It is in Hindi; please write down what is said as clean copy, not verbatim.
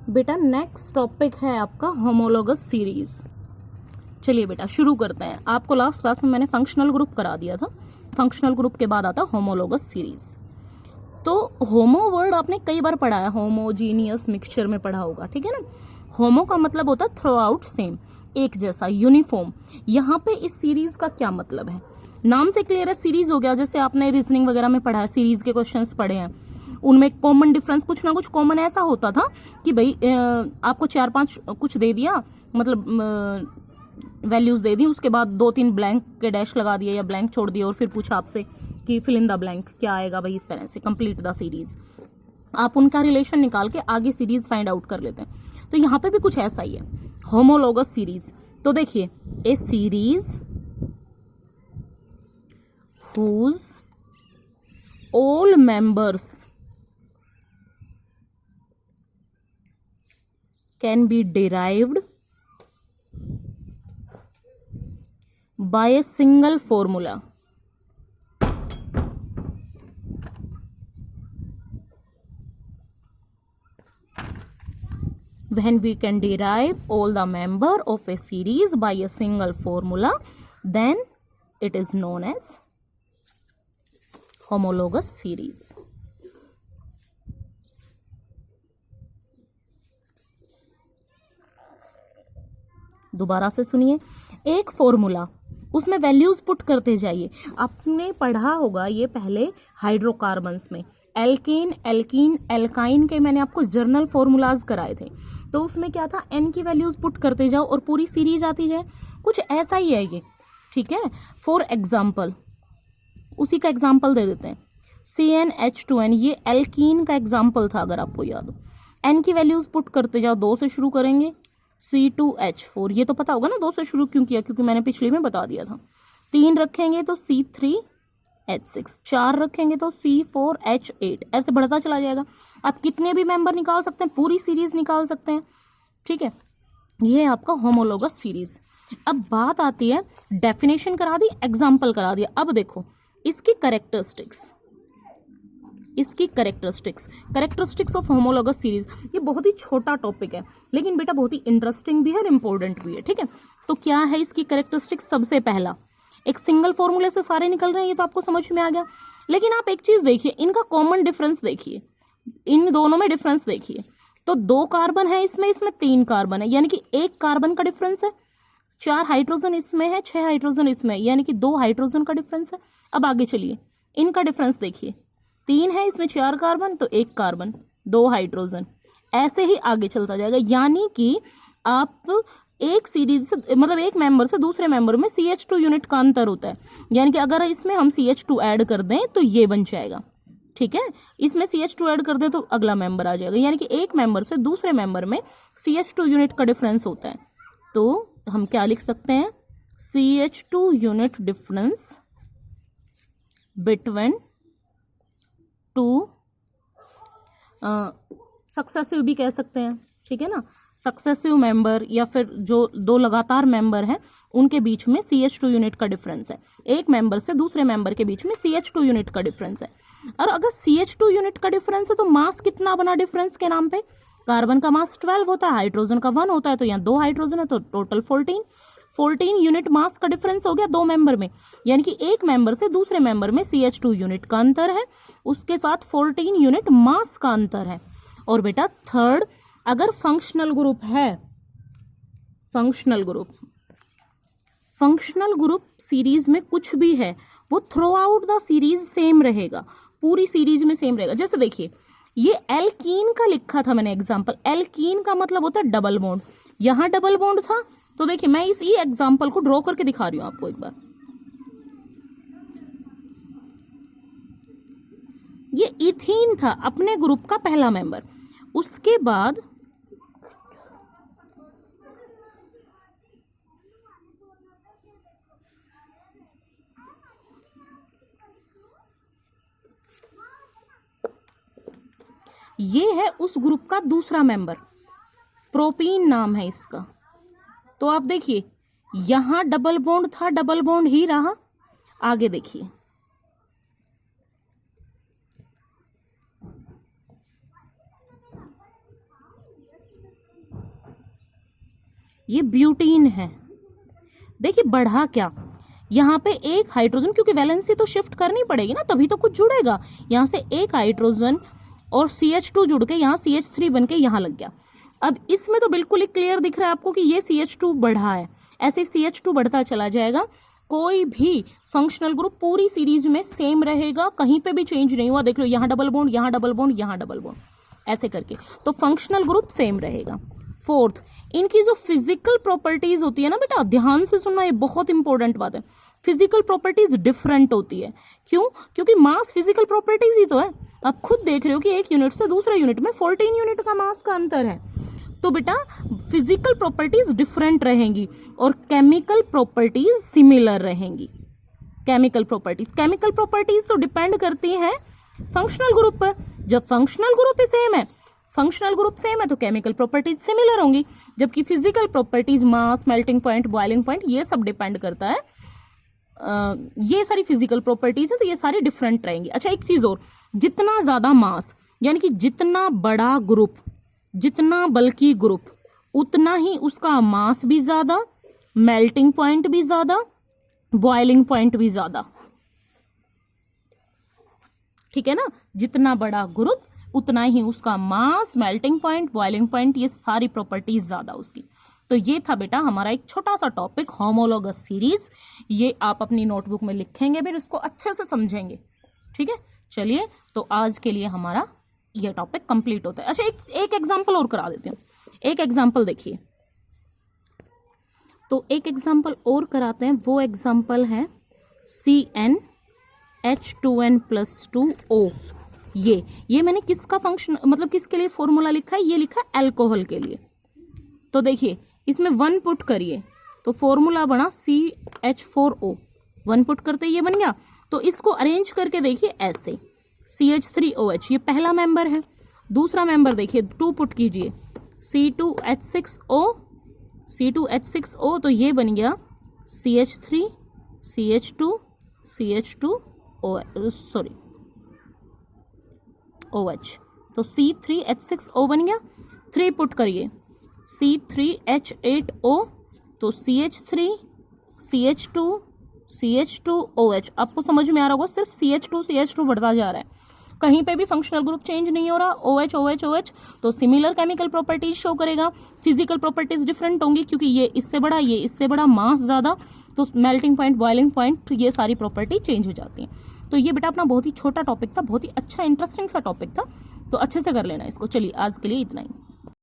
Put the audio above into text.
बेटा नेक्स्ट टॉपिक है आपका होमोलोगस सीरीज। चलिए बेटा शुरू करते हैं। आपको लास्ट क्लास में मैंने फंक्शनल ग्रुप करा दिया था। फंक्शनल ग्रुप के बाद आता होमोलोगस सीरीज। तो होमो वर्ड आपने कई बार पढ़ा है, होमोजीनियस मिक्सचर में पढ़ा होगा, ठीक है ना। होमो का मतलब होता है थ्रू आउट, सेम, एक जैसा, यूनिफॉर्म। यहाँ पे इस सीरीज का क्या मतलब है, नाम से क्लियर है, सीरीज हो गया। जैसे आपने रीजनिंग वगैरह में पढ़ा है, सीरीज के क्वेश्चंस पढ़े हैं, उनमें कॉमन डिफरेंस कुछ ना कुछ कॉमन ऐसा होता था कि भाई आपको 4-5 कुछ दे दिया, मतलब वैल्यूज दे दी, उसके बाद 2-3 ब्लैंक के डैश लगा दिए या ब्लैंक छोड़ दिए और फिर पूछा आपसे कि फिल इन द ब्लैंक क्या आएगा भाई। इस तरह से कंप्लीट द सीरीज, आप उनका रिलेशन निकाल के आगे सीरीज फाइंड आउट कर लेते हैं। तो यहाँ पे भी कुछ ऐसा ही है, होमोलोगस सीरीज। तो देखिए, ए series whose all members can be derived by a single formula. When we can derive all the member of a series by a single formula, then it is known as homologous series. दोबारा से सुनिए, एक फॉर्मूला, उसमें वैल्यूज पुट करते जाइए। आपने पढ़ा होगा ये पहले हाइड्रोकार्बन्स में, एल्केन, एल्कीन, एल्काइन के मैंने आपको जर्नल फॉर्मूलाज कराए थे। तो उसमें क्या था, एन की वैल्यूज पुट करते जाओ और पूरी सीरीज आती जाए। कुछ ऐसा ही है ये, ठीक है। फॉर एग्जाम्पल, उसी का एग्जाम्पल दे देते हैं, CnH2n, ये एल्कीन का एग्जाम्पल था अगर आपको याद हो। एन की वैल्यूज पुट करते जाओ, 2 से शुरू करेंगे, C2H4, ये तो पता होगा ना 2 से शुरू क्यों किया, क्योंकि मैंने पिछली में बता दिया था। 3 रखेंगे तो C3H6, 4 रखेंगे तो C4H8, ऐसे बढ़ता चला जाएगा। आप कितने भी मेंबर निकाल सकते हैं, पूरी सीरीज निकाल सकते हैं, ठीक है। ये है आपका होमोलोगस सीरीज। अब बात आती है, डेफिनेशन करा दी, एग्जाम्पल करा दिया। अब देखो इसकी कैरेक्टरिस्टिक्स ऑफ होमोलोगस सीरीज। ये बहुत ही छोटा टॉपिक है, लेकिन बेटा बहुत ही इंटरेस्टिंग भी है और इंपॉर्टेंट भी है, ठीक है। तो क्या है इसकी कैरेक्टरिस्टिक्स? सबसे पहला, एक सिंगल फॉर्मूले से सारे निकल रहे हैं, ये तो आपको समझ में आ गया। लेकिन आप एक चीज देखिए, इनका कॉमन डिफरेंस देखिए, इन दोनों में डिफरेंस देखिए। तो 2 कार्बन है इसमें 3 कार्बन है, यानी कि 1 कार्बन का डिफरेंस है। 4 हाइड्रोजन इसमें है, 6 हाइड्रोजन इसमें, यानी कि 2 हाइड्रोजन का डिफरेंस है। अब आगे चलिए, इनका डिफरेंस देखिए, 3 है इसमें 4 कार्बन, तो 1 कार्बन, 2 हाइड्रोजन, ऐसे ही आगे चलता जाएगा। यानी कि आप एक सीरीज से, मतलब एक मेंबर से दूसरे मेंबर में CH2 यूनिट का अंतर होता है। यानी कि अगर इसमें हम CH2 ऐड कर दें तो ये बन जाएगा, ठीक है। इसमें CH2 ऐड कर दे तो अगला मेंबर आ जाएगा। यानी कि एक मेंबर से दूसरे मेंबर में CH2 यूनिट का डिफरेंस होता है। तो हम क्या लिख सकते हैं, CH2 unit difference between 2 successive भी कह सकते हैं, ठीक है ना। सक्सेसिव मेंबर या फिर जो 2 लगातार मेंबर हैं उनके बीच में CH2 यूनिट का डिफरेंस है। एक मेंबर से दूसरे मेंबर के बीच में CH2 यूनिट का डिफरेंस है। और अगर CH2 यूनिट का डिफरेंस है तो मास कितना बना डिफरेंस के नाम पे? कार्बन का मास 12 होता है, हाइड्रोजन का 1 होता है, तो यहाँ 2 हाइड्रोजन है तो टोटल 14 यूनिट मास का डिफरेंस हो गया 2 मेंबर में। यानी कि एक मेंबर से दूसरे मेंबर में CH2 यूनिट का अंतर है, उसके साथ 14 यूनिट मास का अंतर है। और बेटा थर्ड, अगर फंक्शनल ग्रुप है, फंक्शनल ग्रुप सीरीज में कुछ भी है, वो through out the series same रहेगा, पूरी सीरीज में सेम रहेगा। जैसे देखिए, ये एल्कीन का लिखा था मैंने एग्जाम्पल, एल्कीन का मतलब होता है डबल बॉन्ड, यहां डबल बॉन्ड था। तो देखिए मैं इस ये एग्जाम्पल को ड्रॉ करके दिखा रही हूं आपको एक बार। ये इथीन था अपने ग्रुप का पहला मेंबर, उसके बाद ये है उस ग्रुप का दूसरा मेंबर, प्रोपीन नाम है इसका। तो आप देखिए यहां डबल बॉन्ड था, डबल बॉन्ड ही रहा। आगे देखिए, ये ब्यूटीन है। देखिए बढ़ा क्या, यहाँ पे एक हाइड्रोजन, क्योंकि वैलेंसी तो शिफ्ट करनी पड़ेगी ना, तभी तो कुछ जुड़ेगा। यहाँ से एक हाइड्रोजन और CH2 जुड़ के यहाँ CH3 बन के यहाँ लग गया। अब इसमें तो बिल्कुल ही क्लियर दिख रहा है आपको कि ये CH2 बढ़ा है, ऐसे CH2 बढ़ता चला जाएगा। कोई भी फंक्शनल ग्रुप पूरी सीरीज में सेम रहेगा, कहीं पे भी चेंज नहीं हुआ। देख लो यहाँ डबल बॉन्ड, यहाँ डबल बॉन्ड, यहाँ डबल बॉन्ड, ऐसे करके, तो फंक्शनल ग्रुप सेम रहेगा। फोर्थ, इनकी जो फिजिकल प्रॉपर्टीज होती है ना बेटा, ध्यान से सुनना, ये बहुत इंपॉर्टेंट बात है। फिजिकल प्रॉपर्टीज डिफरेंट होती है। क्यों? क्योंकि मास फिजिकल प्रॉपर्टीज ही तो है। आप खुद देख रहे हो कि एक यूनिट से दूसरे यूनिट में 14 यूनिट का मास का अंतर है। तो बेटा फिजिकल प्रॉपर्टीज डिफरेंट रहेंगी और केमिकल प्रॉपर्टीज सिमिलर रहेंगी। केमिकल प्रॉपर्टीज तो डिपेंड करती हैं फंक्शनल ग्रुप पर। जब फंक्शनल ग्रुप ही सेम है तो केमिकल प्रॉपर्टीज सिमिलर होंगी, जबकि फिजिकल प्रॉपर्टीज मास, मेल्टिंग पॉइंट, बॉइलिंग पॉइंट, ये सब डिपेंड करता है। ये सारी फिजिकल प्रॉपर्टीज हैं तो ये सारी डिफरेंट रहेंगी। अच्छा एक चीज और, जितना ज्यादा मास, यानी कि जितना बड़ा ग्रुप, जितना बल्कि ग्रुप, उतना ही उसका मास भी ज्यादा, मेल्टिंग पॉइंट भी ज्यादा, बॉइलिंग पॉइंट भी ज्यादा। ठीक है ना? जितना बड़ा ग्रुप उतना ही उसका मास, मेल्टिंग पॉइंट, बॉइलिंग पॉइंट, ये सारी प्रॉपर्टीज ज्यादा उसकी। तो ये था बेटा हमारा एक छोटा सा टॉपिक, होमोलॉगस सीरीज। ये आप अपनी नोटबुक में लिखेंगे, फिर इसको अच्छे से समझेंगे। ठीक है, चलिए तो आज के लिए हमारा ये टॉपिक कंप्लीट होता है। अच्छा एक एग्जांपल और करा देती हूँ। एक एग्जांपल देखिए, तो एक एग्जांपल और कराते हैं। वो एग्जांपल है CnH2n+2O। ये मैंने किसका फंक्शन, मतलब किसके लिए फॉर्मूला लिखा है? ये लिखा है अल्कोहल के लिए। तो देखिए इसमें 1 पुट करिए तो फॉर्मूला बना CH4O। 1 पुट करते ये बन गया। तो इसको अरेंज करके देखिए ऐसे, CH3OH ये पहला मेंबर है। दूसरा मेंबर देखिए 2 पुट कीजिए, C2H6O, तो ये बन गया CH3 CH2 OH, तो C3H6O बन गया। 3 पुट करिए, C3H8O, तो CH3 CH2OH। आपको समझ में आ रहा होगा, सिर्फ CH2 बढ़ता जा रहा है, कहीं पे भी फंक्शनल ग्रुप चेंज नहीं हो रहा। OH, तो सिमिलर केमिकल प्रॉपर्टीज शो करेगा। फिजिकल प्रॉपर्टीज डिफरेंट होंगी क्योंकि ये इससे बड़ा, ये इससे बड़ा, मास ज्यादा, तो मेल्टिंग पॉइंट, बॉइलिंग पॉइंट, ये सारी प्रॉपर्टी चेंज हो जाती है। तो ये बेटा अपना बहुत ही छोटा टॉपिक था, बहुत ही अच्छा इंटरेस्टिंग सा टॉपिक था, तो अच्छे से कर लेना इसको। चलिए आज के लिए इतना ही।